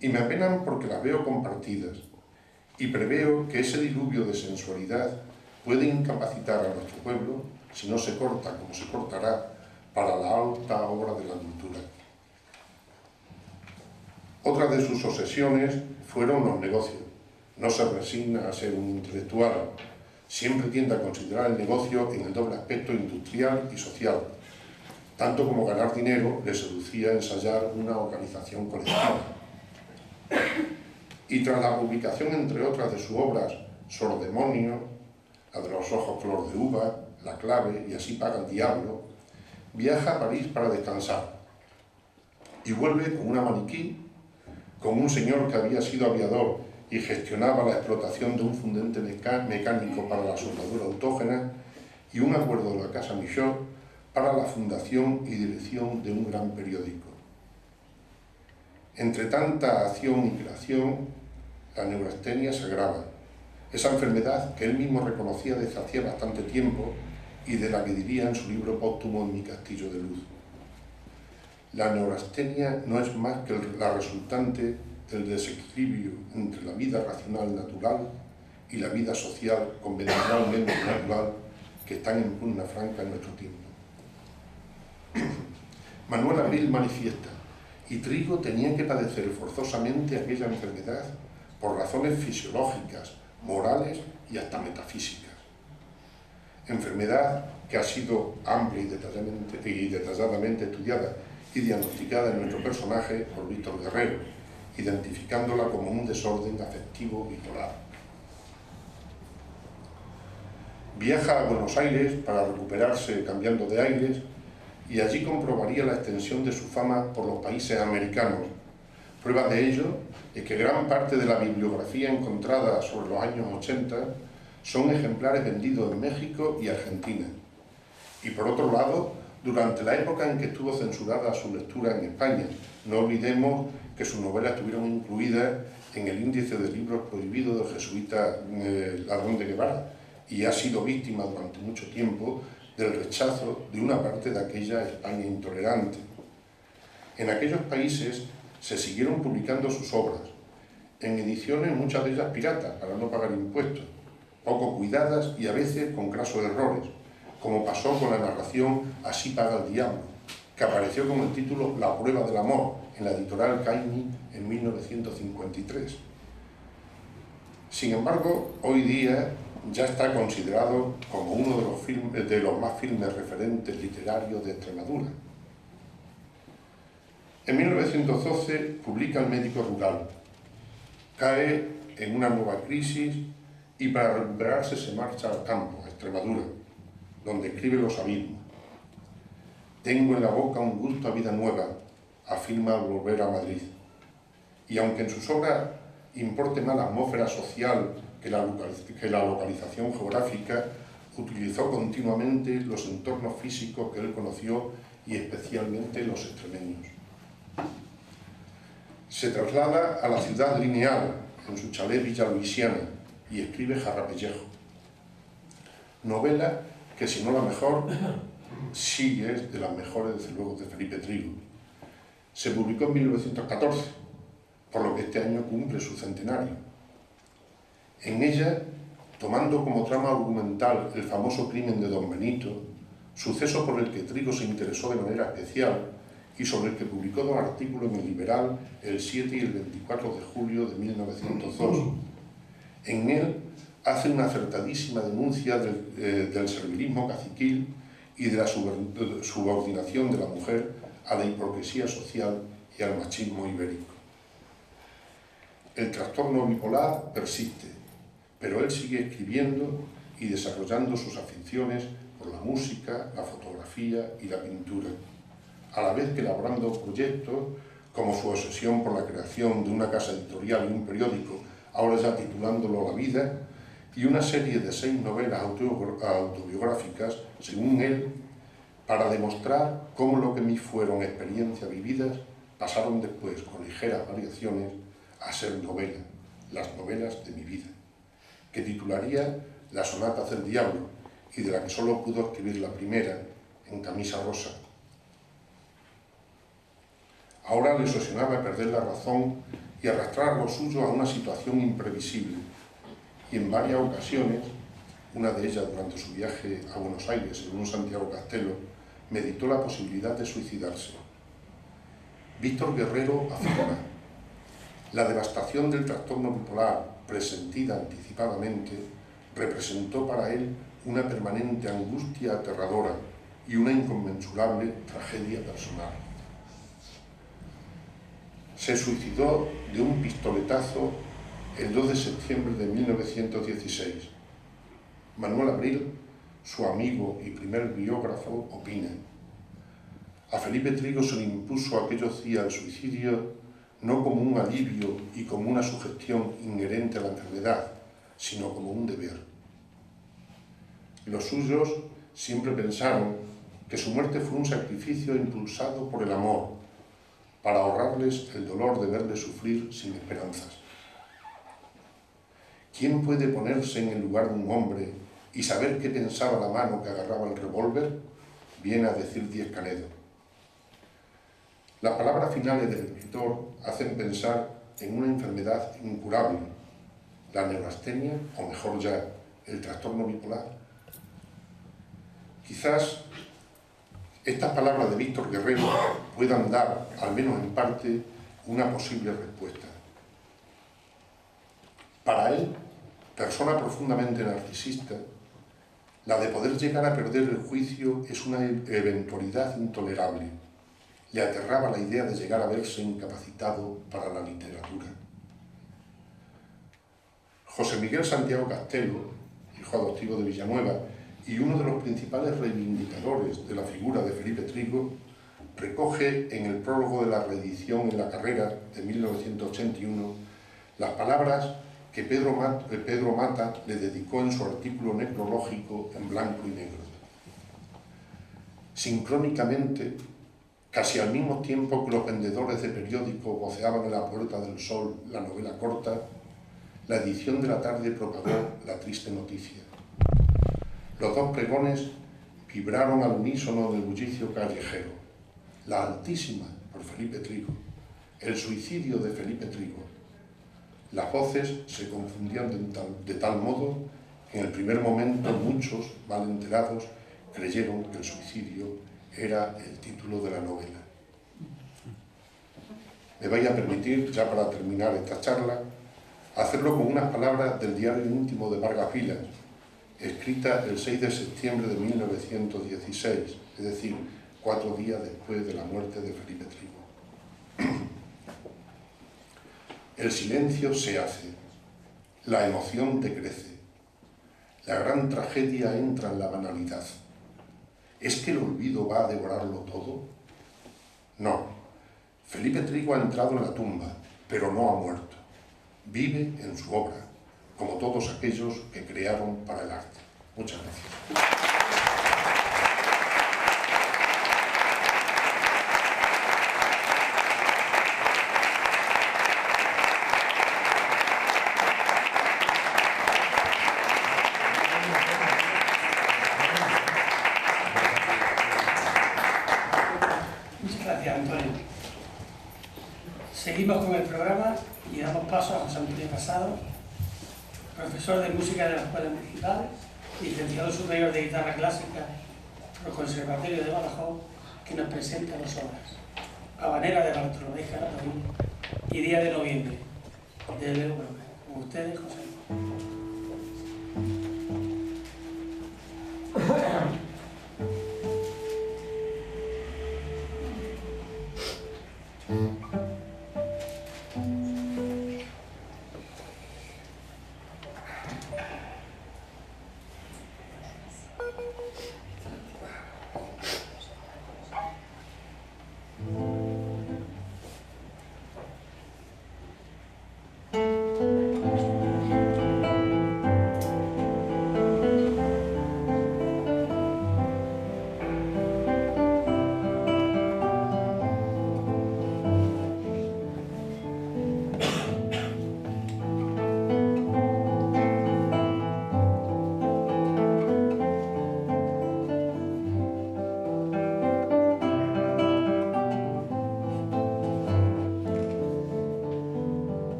Y me apenan porque las veo compartidas, y preveo que ese diluvio de sensualidad puede incapacitar a nuestro pueblo si no se corta como se cortará para la alta obra de la cultura. Otra de sus obsesiones fueron los negocios. No se resigna a ser un intelectual. Siempre tiende a considerar el negocio en el doble aspecto industrial y social. Tanto como ganar dinero, le seducía ensayar una organización colectiva. Y tras la publicación, entre otras, de sus obras Sordemonio, la de los ojos color de uva, La clave y Así paga el diablo, viaja a París para descansar y vuelve con una maniquí con un señor que había sido aviador y gestionaba la explotación de un fundente mecánico para la soldadura autógena, y un acuerdo de la Casa Michaud para la fundación y dirección de un gran periódico. Entre tanta acción y creación, la neurastenia se agrava. Esa enfermedad que él mismo reconocía desde hacía bastante tiempo y de la que diría en su libro póstumo En mi castillo de luz. La neurastenia no es más que la resultante del desequilibrio entre la vida racional natural y la vida social convencionalmente natural que están en pugna franca en nuestro tiempo. Manuel Abril manifiesta: y Trigo tenía que padecer forzosamente aquella enfermedad por razones fisiológicas, morales y hasta metafísicas. Enfermedad que ha sido amplia y detalladamente estudiada y diagnosticada en nuestro personaje por Víctor Guerrero, identificándola como un desorden afectivo bipolar. Viaja a Buenos Aires para recuperarse cambiando de aires y allí comprobaría la extensión de su fama por los países americanos. Prueba de ello es que gran parte de la bibliografía encontrada sobre los años 80 son ejemplares vendidos en México y Argentina. Y por otro lado, durante la época en que estuvo censurada su lectura en España, no olvidemos que sus novelas estuvieron incluidas en el índice de libros prohibidos del jesuita Ladrón de Guevara, y ha sido víctima durante mucho tiempo del rechazo de una parte de aquella España intolerante. En aquellos países se siguieron publicando sus obras, en ediciones muchas de ellas piratas, para no pagar impuestos, poco cuidadas y a veces con grasos errores, como pasó con la narración Así paga el diablo, que apareció con el título La prueba del amor en la editorial Caimi en 1953. Sin embargo, hoy día ya está considerado como uno de los más firmes referentes literarios de Extremadura. En 1912 publica El médico rural, cae en una nueva crisis y para recuperarse se marcha al campo, a Extremadura, donde escribe Los abismos. Tengo en la boca un gusto a vida nueva, afirma al volver a Madrid. Y aunque en sus obras importe más la atmósfera social que la localización geográfica, utilizó continuamente los entornos físicos que él conoció y especialmente los extremeños. Se traslada a la ciudad lineal, en su chalet Villa Luisiana, y escribe Jarrapellejo. Novela que, si no la mejor, sí es de las mejores, desde luego, de Felipe Trigo. Se publicó en 1914, por lo que este año cumple su centenario. En ella, tomando como trama argumental el famoso crimen de Don Benito, suceso por el que Trigo se interesó de manera especial y sobre el que publicó 2 artículos en El Liberal el 7 y el 24 de julio de 1902. En él hace una acertadísima denuncia del servilismo caciquil y de la subordinación de la mujer a la hipocresía social y al machismo ibérico. El trastorno bipolar persiste, pero él sigue escribiendo y desarrollando sus aficiones por la música, la fotografía y la pintura, a la vez que elaborando proyectos como su obsesión por la creación de una casa editorial y un periódico, ahora ya titulándolo La Vida, y una serie de 6 novelas autobiográficas, según él, para demostrar cómo lo que me fueron experiencias vividas pasaron después, con ligeras variaciones, a ser novela, las novelas de mi vida, que titularía Las sonatas del diablo, y de la que solo pudo escribir la primera, En camisa rosa. Ahora le obsesionaba perder la razón y arrastrar lo suyo a una situación imprevisible, y en varias ocasiones, una de ellas durante su viaje a Buenos Aires en un Santiago Castelo, meditó la posibilidad de suicidarse. Víctor Guerrero afirma: la devastación del trastorno bipolar, presentida anticipadamente, representó para él una permanente angustia aterradora y una inconmensurable tragedia personal. Se suicidó de un pistoletazo el 2 de septiembre de 1916. Manuel Abril, su amigo y primer biógrafo, opina: a Felipe Trigo se le impuso aquellos días el suicidio no como un alivio y como una sugestión inherente a la enfermedad, sino como un deber. Los suyos siempre pensaron que su muerte fue un sacrificio impulsado por el amor, para ahorrarles el dolor de verles sufrir sin esperanzas. ¿Quién puede ponerse en el lugar de un hombre y saber qué pensaba la mano que agarraba el revólver? Viene a decir Díez Canedo. Las palabras finales del escritor hacen pensar en una enfermedad incurable, la neurastenia, o mejor ya, el trastorno bipolar. Quizás estas palabras de Víctor Guerrero puedan dar, al menos en parte, una posible respuesta. Para él, persona profundamente narcisista, la de poder llegar a perder el juicio es una eventualidad intolerable. Le aterraba la idea de llegar a verse incapacitado para la literatura. José Miguel Santiago Castelo, hijo adoptivo de Villanueva, y uno de los principales reivindicadores de la figura de Felipe Trigo, recoge en el prólogo de la reedición en La Carrera de 1981 las palabras que Pedro Mata le dedicó en su artículo necrológico en blanco y negro. Sincrónicamente, casi al mismo tiempo que los vendedores de periódicos voceaban en la Puerta del Sol la novela corta, la edición de la tarde propagó la triste noticia. Los dos pregones vibraron al unísono del bullicio callejero. La Altísima, por Felipe Trigo. El suicidio de Felipe Trigo. Las voces se confundían de tal modo que en el primer momento muchos, mal enterados, creyeron que el suicidio era el título de la novela. Me vais a permitir, ya para terminar esta charla, hacerlo con unas palabras del diario íntimo de Vargas Vilas, escrita el 6 de septiembre de 1916, es decir, 4 días después de la muerte de Felipe Trigo. El silencio se hace, la emoción decrece, la gran tragedia entra en la banalidad. ¿Es que el olvido va a devorarlo todo? No, Felipe Trigo ha entrado en la tumba, pero no ha muerto. Vive en su obra, como todos aquellos que crearon para el arte. Muchas gracias. Seguimos con el programa y damos paso a José Antonio Casado, profesor de música de la Escuela Municipal, licenciado superior de guitarra clásica por el Conservatorio de Badajoz, que nos presenta 2 obras: Habanera de Bartolomé Caraballín y Día de Noviembre, de Leo Broca. Con ustedes, José.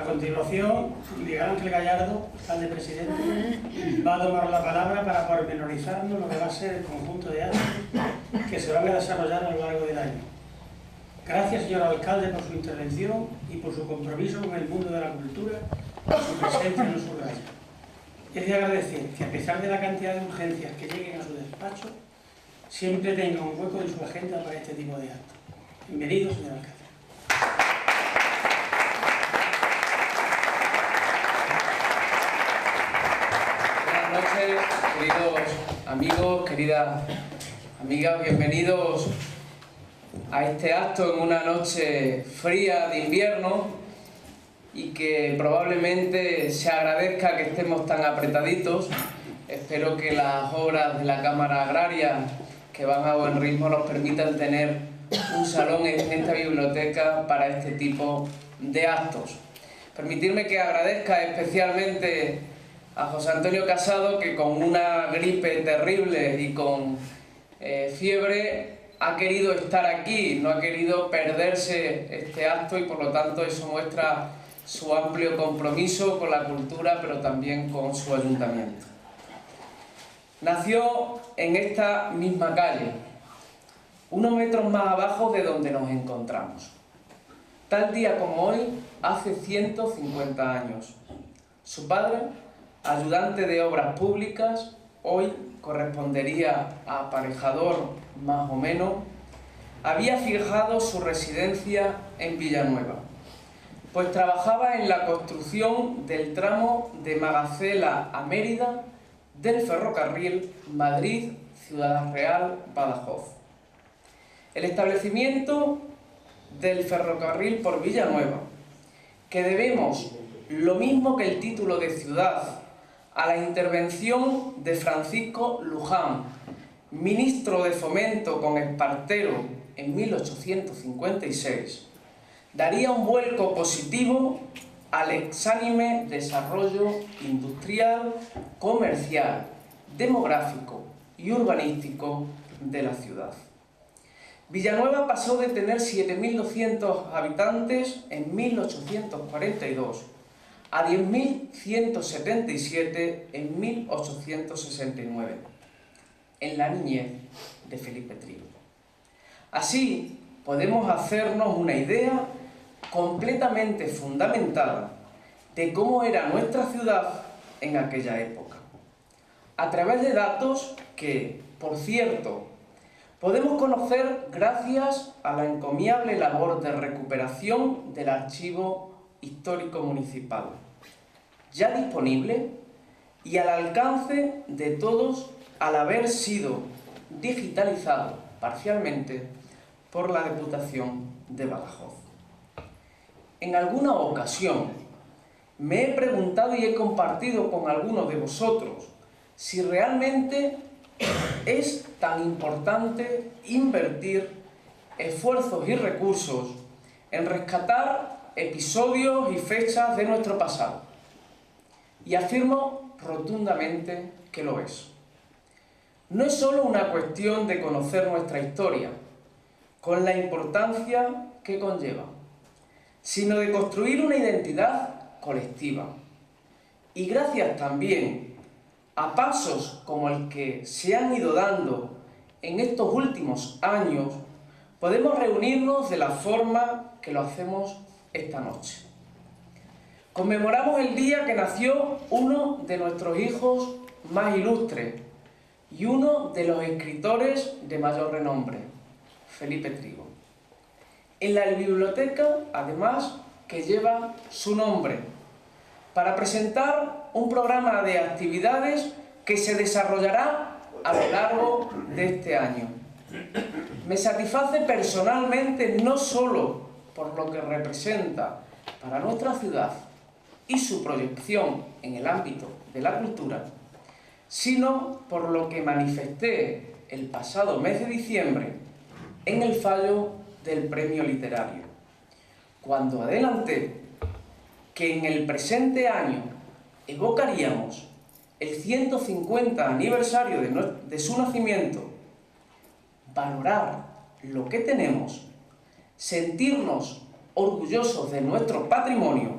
A continuación, Miguel Ángel Gallardo, alcalde presidente, va a tomar la palabra para pormenorizarnos lo que va a ser el conjunto de actos que se van a desarrollar a lo largo del año. Gracias, señor alcalde, por su intervención y por su compromiso con el mundo de la cultura y su presencia en los subrayos. Es de agradecer que, a pesar de la cantidad de urgencias que lleguen a su despacho, siempre tenga un hueco en su agenda para este tipo de actos. Bienvenido, señor alcalde. Buenas noches, queridos amigos, queridas amigas, bienvenidos a este acto en una noche fría de invierno y que probablemente se agradezca que estemos tan apretaditos. Espero que las obras de la Cámara Agraria, que van a buen ritmo, nos permitan tener un salón en esta biblioteca para este tipo de actos. Permitirme que agradezca especialmente a José Antonio Casado, que con una gripe terrible y con fiebre ha querido estar aquí, no ha querido perderse este acto y por lo tanto eso muestra su amplio compromiso con la cultura, pero también con su ayuntamiento. Nació en esta misma calle, unos metros más abajo de donde nos encontramos. Tal día como hoy, hace 150 años. Su padre, ayudante de obras públicas, hoy correspondería a aparejador más o menos, había fijado su residencia en Villanueva, pues trabajaba en la construcción del tramo de Magacela a Mérida del ferrocarril Madrid-Ciudad Real-Badajoz. El establecimiento del ferrocarril por Villanueva, que debemos lo mismo que el título de ciudad a la intervención de Francisco Luján, ministro de Fomento con Espartero en 1856, daría un vuelco positivo al exánime desarrollo industrial, comercial, demográfico y urbanístico de la ciudad. Villanueva pasó de tener 7.200 habitantes en 1842 a 10.177 en 1869, en la niñez de Felipe Trigo. Así podemos hacernos una idea completamente fundamentada de cómo era nuestra ciudad en aquella época, a través de datos que, por cierto, podemos conocer gracias a la encomiable labor de recuperación del Archivo Histórico Municipal, ya disponible y al alcance de todos al haber sido digitalizado parcialmente por la Diputación de Badajoz. En alguna ocasión me he preguntado y he compartido con algunos de vosotros si realmente es tan importante invertir esfuerzos y recursos en rescatar episodios y fechas de nuestro pasado. Y afirmo rotundamente que lo es. No es solo una cuestión de conocer nuestra historia, con la importancia que conlleva, sino de construir una identidad colectiva. Y gracias también a pasos como el que se han ido dando en estos últimos años, podemos reunirnos de la forma que lo hacemos esta noche. Conmemoramos el día que nació uno de nuestros hijos más ilustres y uno de los escritores de mayor renombre, Felipe Trigo. En la biblioteca, además, que lleva su nombre, para presentar un programa de actividades que se desarrollará a lo largo de este año. Me satisface personalmente no solo por lo que representa para nuestra ciudad y su proyección en el ámbito de la cultura, sino por lo que manifesté el pasado mes de diciembre en el fallo del Premio Literario, cuando adelanté que en el presente año evocaríamos el 150 aniversario de su nacimiento, valorar lo que tenemos, sentirnos orgullosos de nuestro patrimonio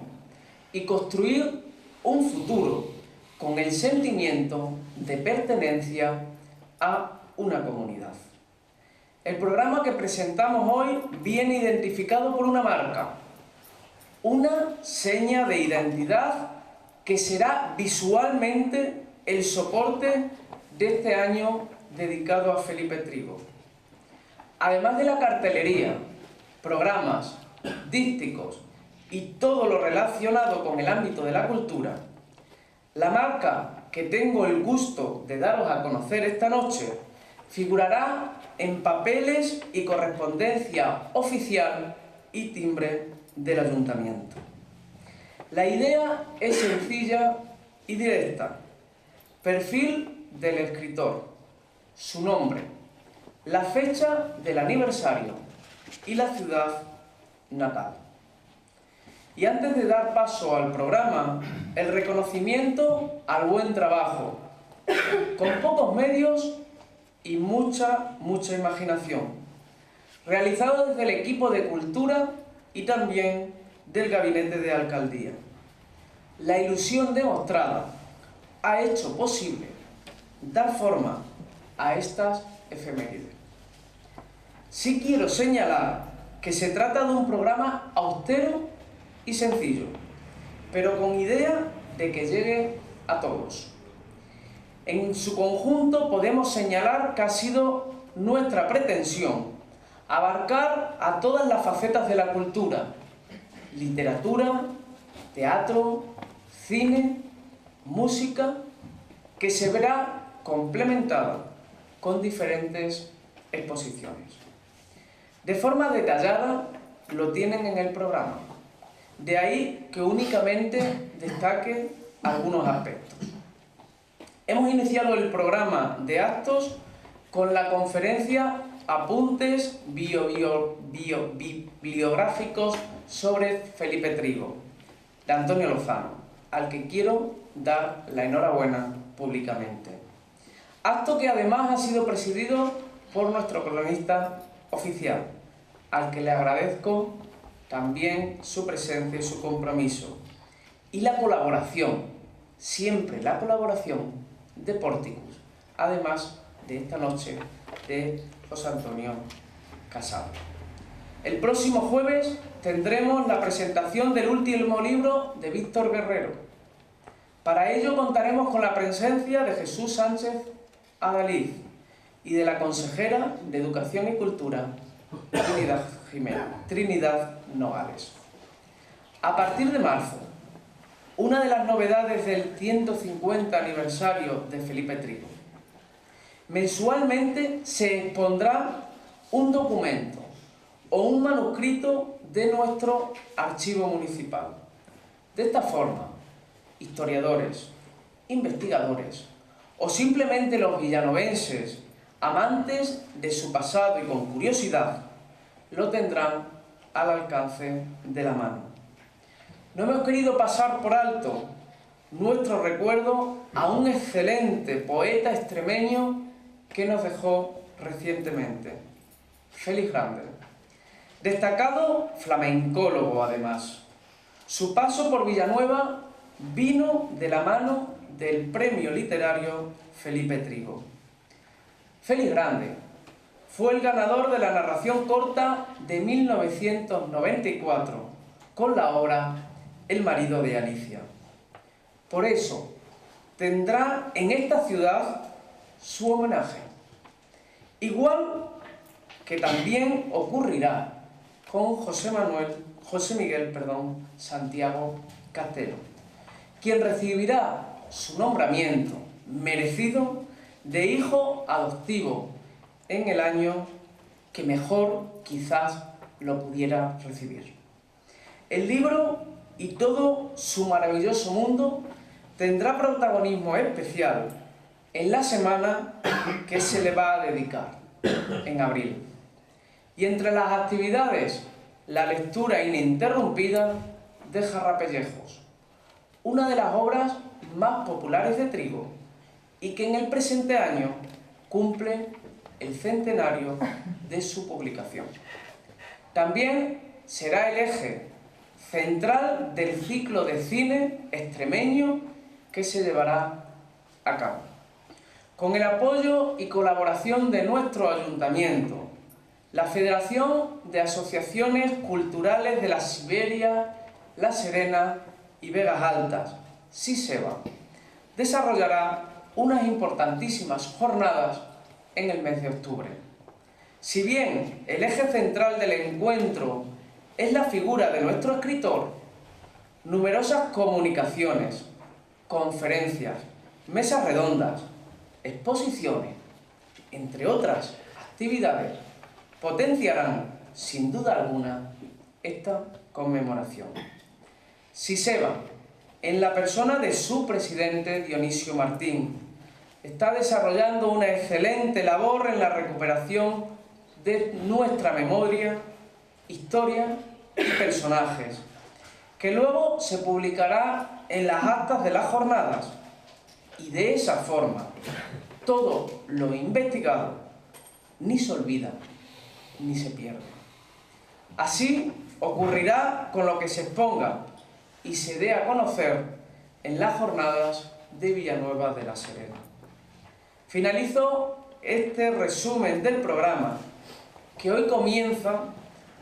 y construir un futuro con el sentimiento de pertenencia a una comunidad. El programa que presentamos hoy viene identificado por una marca, una seña de identidad que será visualmente el soporte de este año dedicado a Felipe Trigo. Además de la cartelería, programas, dípticos y todo lo relacionado con el ámbito de la cultura, la marca que tengo el gusto de daros a conocer esta noche figurará en papeles y correspondencia oficial y timbre del Ayuntamiento. La idea es sencilla y directa. Perfil del escritor, su nombre, la fecha del aniversario y la ciudad natal. Y antes de dar paso al programa, el reconocimiento al buen trabajo, con pocos medios y mucha imaginación, realizado desde el equipo de cultura y también del gabinete de alcaldía. La ilusión demostrada ha hecho posible dar forma a estas efemérides. Sí quiero señalar que se trata de un programa austero y sencillo, pero con idea de que llegue a todos. En su conjunto podemos señalar que ha sido nuestra pretensión abarcar a todas las facetas de la cultura: literatura, teatro, cine, música, que se verá complementada con diferentes exposiciones. De forma detallada lo tienen en el programa, de ahí que únicamente destaque algunos aspectos. Hemos iniciado el programa de actos con la conferencia Apuntes bibliográficos sobre Felipe Trigo, de Antonio Lozano, al que quiero dar la enhorabuena públicamente. Acto que además ha sido presidido por nuestro cronista oficial, al que le agradezco también su presencia y su compromiso. Y la colaboración, siempre la colaboración de Porticus, además de esta noche de José Antonio Casado. El próximo jueves tendremos la presentación del último libro de Víctor Guerrero. Para ello contaremos con la presencia de Jesús Sánchez Adalid y de la consejera de Educación y Cultura, Trinidad Nogales. A partir de marzo, una de las novedades del 150 aniversario de Felipe Trigo. Mensualmente se expondrá un documento o un manuscrito de nuestro archivo municipal. De esta forma, historiadores, investigadores o simplemente los villanovenses, amantes de su pasado y con curiosidad, lo tendrán al alcance de la mano. No hemos querido pasar por alto nuestro recuerdo a un excelente poeta extremeño que nos dejó recientemente, Félix Grande. Destacado flamencólogo, además. Su paso por Villanueva vino de la mano del premio literario Felipe Trigo. Félix Grande fue el ganador de la narración corta de 1994 con la obra El marido de Alicia. Por eso tendrá en esta ciudad su homenaje, igual que también ocurrirá con José Miguel Santiago Castelo, quien recibirá su nombramiento merecido de hijo adoptivo en el año que mejor quizás lo pudiera recibir. El libro y todo su maravilloso mundo tendrá protagonismo especial en la semana que se le va a dedicar, en abril. Y entre las actividades, la lectura ininterrumpida de Jarrapellejos, una de las obras más populares de Trigo y que en el presente año cumple el centenario de su publicación. También será el eje central del ciclo de cine extremeño que se llevará a cabo. Con el apoyo y colaboración de nuestro ayuntamiento, la Federación de Asociaciones Culturales de la Siberia, La Serena y Vegas Altas, SISEVA, desarrollará unas importantísimas jornadas en el mes de octubre. Si bien el eje central del encuentro es la figura de nuestro escritor, numerosas comunicaciones, conferencias, mesas redondas, exposiciones, entre otras actividades, potenciarán, sin duda alguna, esta conmemoración. SISEVA, en la persona de su presidente Dionisio Martín, está desarrollando una excelente labor en la recuperación de nuestra memoria, historia y personajes, que luego se publicará en las actas de las jornadas, y de esa forma todo lo investigado ni se olvida ni se pierde. Así ocurrirá con lo que se exponga y se dé a conocer en las jornadas de Villanueva de la Serena. Finalizo este resumen del programa, que hoy comienza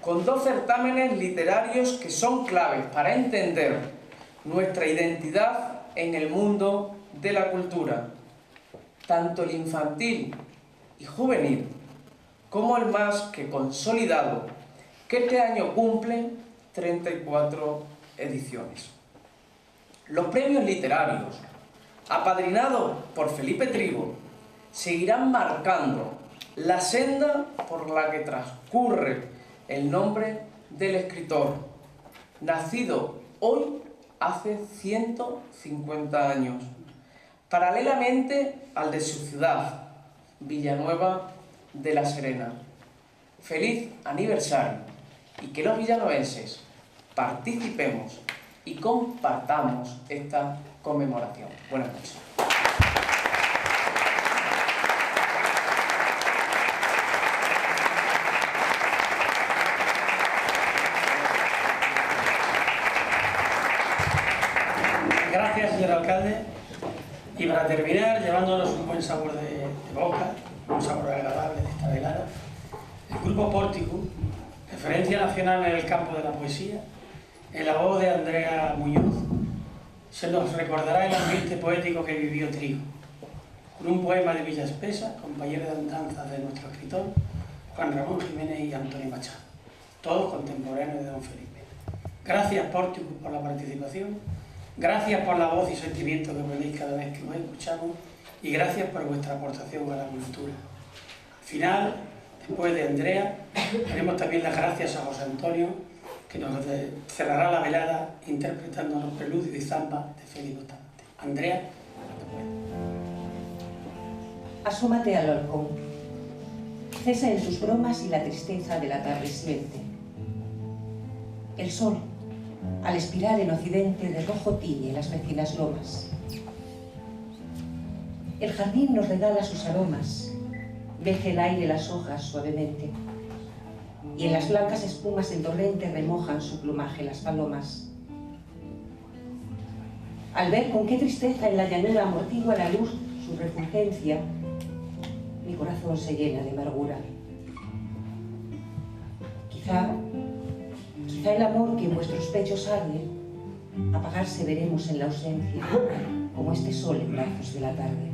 con dos certámenes literarios que son claves para entender nuestra identidad en el mundo de la cultura, tanto el infantil y juvenil como el más que consolidado, que este año cumple 34 ediciones. Los premios literarios, apadrinados por Felipe Trigo, seguirán marcando la senda por la que transcurre el nombre del escritor, nacido hoy hace 150 años, paralelamente al de su ciudad, Villanueva de la Serena. Feliz aniversario, y que los villanovenses participemos y compartamos esta conmemoración. Buenas noches. Gracias, señor alcalde. Y para terminar, llevándonos un buen sabor de boca, un sabor agradable de esta velada, el grupo Pórtico, referencia nacional en el campo de la poesía, en la voz de Andrea Muñoz, se nos recordará el ambiente poético que vivió Trigo, con un poema de Villa Espesa, compañero de andanzas de nuestro escritor, Juan Ramón Jiménez y Antonio Machado, todos contemporáneos de don Felipe. Gracias, Pórtico, por la participación, gracias por la voz y sentimiento que ponéis cada vez que os escuchamos, y gracias por vuestra aportación a la cultura. Al final, después de Andrea, tenemos también las gracias a José Antonio, que nos cerrará la velada interpretando los preludios y zambas de Félix Bustamante. Andrea, asómate al balcón. Cesa en sus bromas y la tristeza de la tarde siente. El sol, al expirar en occidente, de rojo tiñe las vecinas lomas. El jardín nos regala sus aromas, veje el aire las hojas suavemente, y en las blancas espumas en torrente remojan su plumaje las palomas. Al ver con qué tristeza en la llanura amortigua la luz su refulgencia, mi corazón se llena de amargura. Quizá el amor que en vuestros pechos arde, apagarse veremos en la ausencia, como este sol en brazos de la tarde.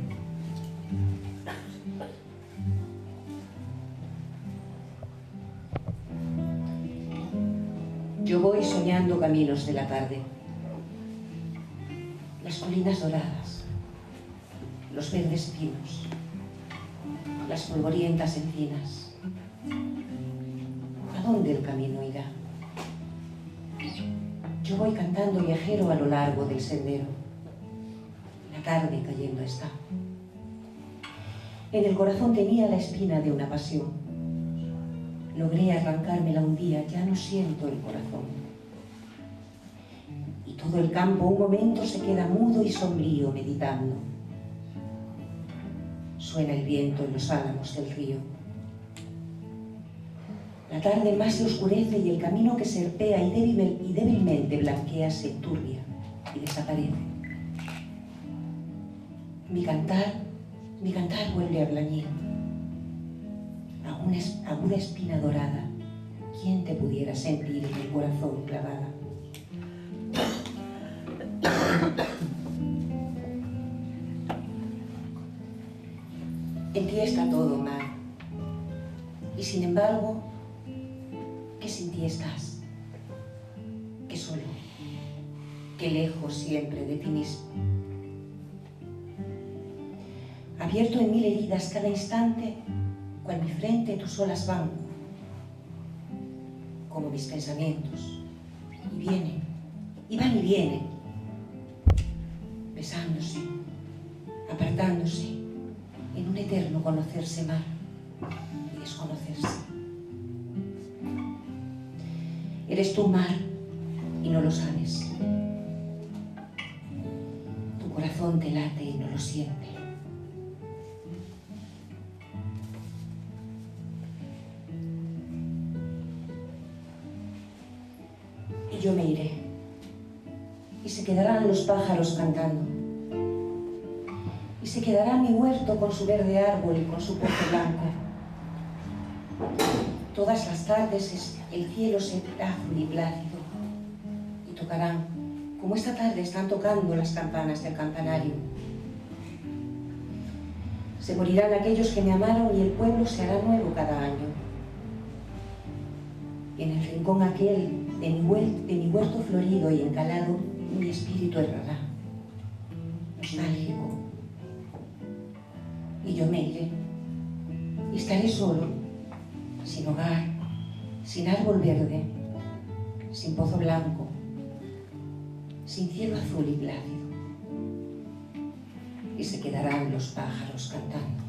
Yo voy soñando caminos de la tarde, las colinas doradas, los verdes pinos, las polvorientas encinas. ¿A dónde el camino irá? Yo voy cantando viajero a lo largo del sendero. La tarde cayendo está. En el corazón tenía la espina de una pasión. Logré arrancármela un día, ya no siento el corazón. Y todo el campo un momento se queda mudo y sombrío meditando. Suena el viento en los álamos del río. La tarde más se oscurece y el camino que serpea y débilmente blanquea se turbia y desaparece. Mi cantar vuelve a blañir. Aguda espina dorada, ¿quién te pudiera sentir en el corazón clavada? En ti está todo, mar. Y sin embargo, que sin ti estás, que solo, que lejos siempre de ti mismo. Abierto en mil heridas cada instante, cual mi frente tus olas van, como mis pensamientos, y vienen, y van y vienen, besándose, apartándose, en un eterno conocerse mar y desconocerse. Eres tú mar y no lo sabes. Tu corazón te late y no lo siente. Y yo me iré, y se quedarán los pájaros cantando, y se quedará mi huerto con su verde árbol y con su pozo blanco. Todas las tardes el cielo será azul y plácido, y tocarán, como esta tarde están tocando las campanas del campanario. Se morirán aquellos que me amaron y el pueblo se hará nuevo cada año. Y en el rincón aquel de mi huerto florido y encalado, mi espíritu errará, nostálgico. Y yo me iré, y estaré solo, sin hogar, sin árbol verde, sin pozo blanco, sin cielo azul y plácido. Y se quedarán los pájaros cantando.